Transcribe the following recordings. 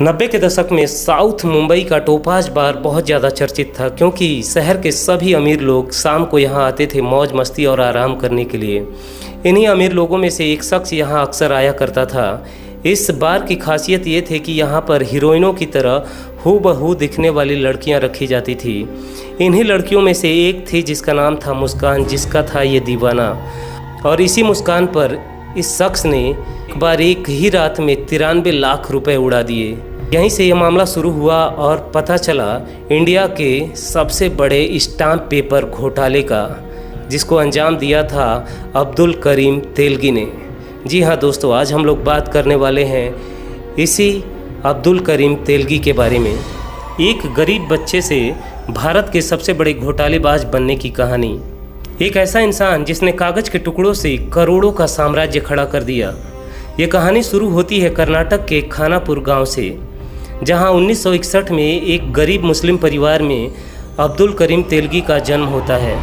90 के दशक में साउथ मुंबई का टोपाज बार बहुत ज़्यादा चर्चित था, क्योंकि शहर के सभी अमीर लोग शाम को यहाँ आते थे मौज मस्ती और आराम करने के लिए। इन्हीं अमीर लोगों में से एक शख्स यहाँ अक्सर आया करता था। इस बार की खासियत ये थी कि यहाँ पर हीरोइनों की तरह हूबहू दिखने वाली लड़कियाँ रखी जाती थी। इन्हीं लड़कियों में से एक थी जिसका नाम था मुस्कान, जिसका था ये दीवाना। और इसी मुस्कान पर इस शख्स ने एक बार एक ही रात में 93 लाख रुपए उड़ा दिए। यहीं से ये मामला शुरू हुआ और पता चला इंडिया के सबसे बड़े स्टाम्प पेपर घोटाले का, जिसको अंजाम दिया था अब्दुल करीम तेलगी ने। जी हाँ दोस्तों, आज हम लोग बात करने वाले हैं इसी अब्दुल करीम तेलगी के बारे में। एक गरीब बच्चे से भारत के सबसे बड़े घोटालेबाज बनने की कहानी। एक ऐसा इंसान जिसने कागज़ के टुकड़ों से करोड़ों का साम्राज्य खड़ा कर दिया। ये कहानी शुरू होती है कर्नाटक के खानापुर गांव से, जहां 1961 में एक गरीब मुस्लिम परिवार में अब्दुल करीम तेलगी का जन्म होता है।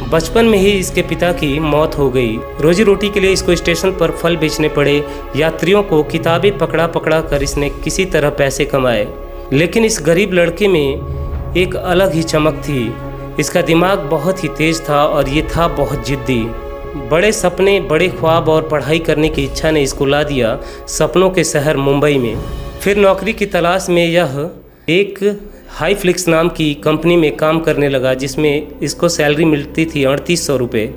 बचपन में ही इसके पिता की मौत हो गई। रोजी रोटी के लिए इसको स्टेशन पर फल बेचने पड़े। यात्रियों को किताबें पकड़ा पकड़ा कर इसने किसी तरह पैसे कमाए। लेकिन इस गरीब लड़के में एक अलग ही चमक थी। इसका दिमाग बहुत ही तेज था और ये था बहुत जिद्दी। बड़े सपने, बड़े ख्वाब और पढ़ाई करने की इच्छा ने इसको ला दिया सपनों के शहर मुंबई में। फिर नौकरी की तलाश में यह एक हाईफ्लिक्स नाम की कंपनी में काम करने लगा, जिसमें इसको सैलरी मिलती थी 3800 रुपये।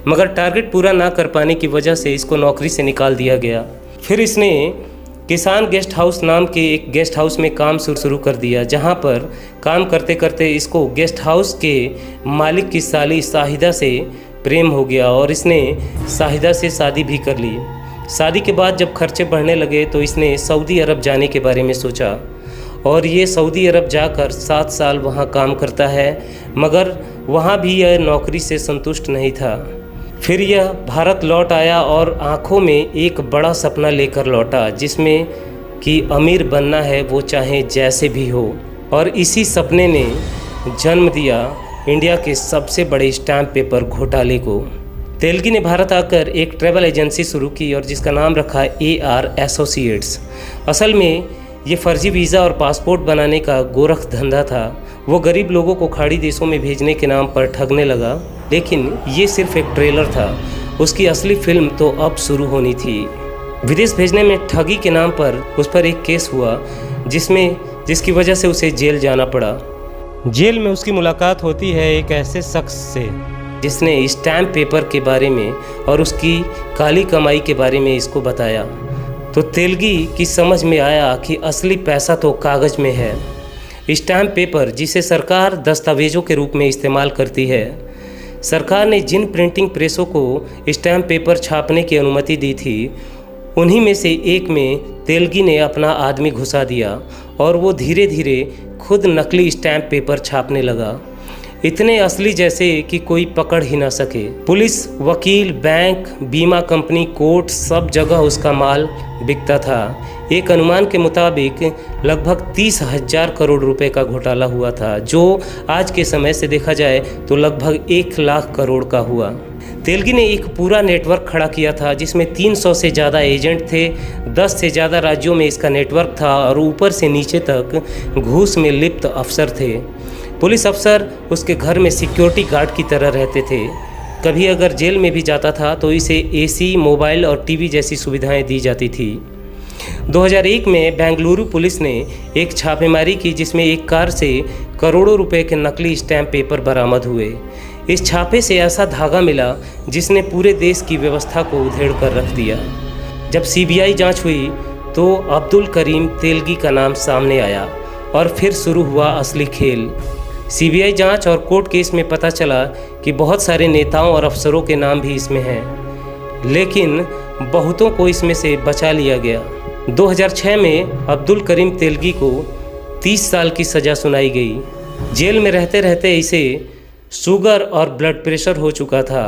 मगर टारगेट पूरा ना कर पाने की वजह से इसको नौकरी से निकाल दिया गया। फिर इसने किसान गेस्ट हाउस नाम के एक गेस्ट हाउस में काम शुरू कर दिया, जहां पर काम करते करते इसको गेस्ट हाउस के मालिक की साली शाहिदा से प्रेम हो गया और इसने शाहिदा से शादी भी कर ली। शादी के बाद जब खर्चे बढ़ने लगे तो इसने सऊदी अरब जाने के बारे में सोचा और ये सऊदी अरब जाकर 7 साल वहाँ काम करता है, मगर वहाँ भी यह नौकरी से संतुष्ट नहीं था। फिर यह भारत लौट आया और आँखों में एक बड़ा सपना लेकर लौटा, जिसमें कि अमीर बनना है, वो चाहे जैसे भी हो। और इसी सपने ने जन्म दिया इंडिया के सबसे बड़े स्टैम्प पेपर घोटाले को। तेलगी ने भारत आकर एक ट्रैवल एजेंसी शुरू की और जिसका नाम रखा AR एसोसिएट्स। असल में ये फर्जी वीज़ा और पासपोर्ट बनाने का गोरख धंधा था। वो गरीब लोगों को खाड़ी देशों में भेजने के नाम पर ठगने लगा, लेकिन ये सिर्फ एक ट्रेलर था। उसकी असली फिल्म तो अब शुरू होनी थी। विदेश भेजने में ठगी के नाम पर उस पर एक केस हुआ, जिसकी वजह से उसे जेल जाना पड़ा। जेल में उसकी मुलाकात होती है एक ऐसे शख्स से जिसने स्टैम्प पेपर के बारे में और उसकी काली कमाई के बारे में इसको बताया। तो तेलगी की समझ में आया कि असली पैसा तो कागज़ में है। स्टैम्प पेपर, जिसे सरकार दस्तावेज़ों के रूप में इस्तेमाल करती है। सरकार ने जिन प्रिंटिंग प्रेसों को स्टैम्प पेपर छापने की अनुमति दी थी, उन्हीं में से एक में तेलगी ने अपना आदमी घुसा दिया और वो धीरे धीरे खुद नकली स्टैम्प पेपर छापने लगा, इतने असली जैसे कि कोई पकड़ ही ना सके। पुलिस, वकील, बैंक, बीमा कंपनी, कोर्ट, सब जगह उसका माल बिकता था। एक अनुमान के मुताबिक लगभग 30,000 करोड़ रुपए का घोटाला हुआ था, जो आज के समय से देखा जाए तो लगभग 1 लाख करोड़ का हुआ। तेलगी ने एक पूरा नेटवर्क खड़ा किया था, जिसमें 300 से ज़्यादा एजेंट थे। 10 से ज़्यादा राज्यों में इसका नेटवर्क था और ऊपर से नीचे तक घूस में लिप्त अफसर थे। पुलिस अफसर उसके घर में सिक्योरिटी गार्ड की तरह रहते थे। कभी अगर जेल में भी जाता था तो इसे AC, मोबाइल और टीवी जैसी सुविधाएं दी जाती थी। 2001 में बेंगलुरु पुलिस ने एक छापेमारी की, जिसमें एक कार से करोड़ों रुपए के नकली स्टैम्प पेपर बरामद हुए। इस छापे से ऐसा धागा मिला जिसने पूरे देश की व्यवस्था को उधेड़ कर रख दिया। जब CBI जांच हुई तो अब्दुल करीम तेलगी का नाम सामने आया और फिर शुरू हुआ असली खेल। CBI जांच और कोर्ट केस में पता चला कि बहुत सारे नेताओं और अफसरों के नाम भी इसमें हैं, लेकिन बहुतों को इसमें से बचा लिया गया। 2006 में अब्दुल करीम तेलगी को 30 साल की सज़ा सुनाई गई। जेल में रहते रहते इसे शुगर और ब्लड प्रेशर हो चुका था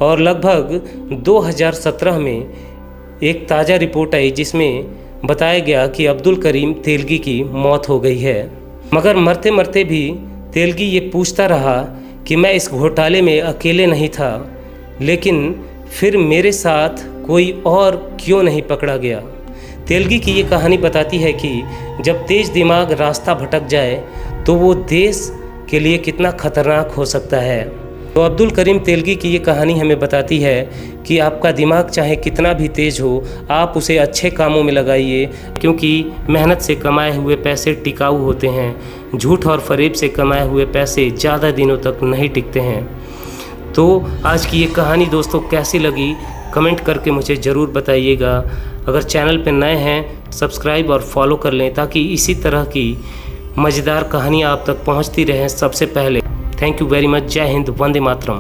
और लगभग 2017 में एक ताज़ा रिपोर्ट आई, जिसमें बताया गया कि अब्दुल करीम तेलगी की मौत हो गई है। मगर मरते मरते भी तेलगी ये पूछता रहा कि मैं इस घोटाले में अकेले नहीं था, लेकिन फिर मेरे साथ कोई और क्यों नहीं पकड़ा गया। तेलगी की ये कहानी बताती है कि जब तेज दिमाग रास्ता भटक जाए तो वो देश के लिए कितना खतरनाक हो सकता है। तो अब्दुल करीम तेलगी की ये कहानी हमें बताती है कि आपका दिमाग चाहे कितना भी तेज़ हो, आप उसे अच्छे कामों में लगाइए, क्योंकि मेहनत से कमाए हुए पैसे टिकाऊ होते हैं। झूठ और फरेब से कमाए हुए पैसे ज़्यादा दिनों तक नहीं टिकते हैं। तो आज की ये कहानी दोस्तों कैसी लगी कमेंट करके मुझे ज़रूर बताइएगा। अगर चैनल पर नए हैं सब्सक्राइब और फॉलो कर लें, ताकि इसी तरह की मज़ेदार कहानियाँ आप तक पहुँचती रहें सबसे पहले। Thank you very much. जय हिंद, वंदे मातरम।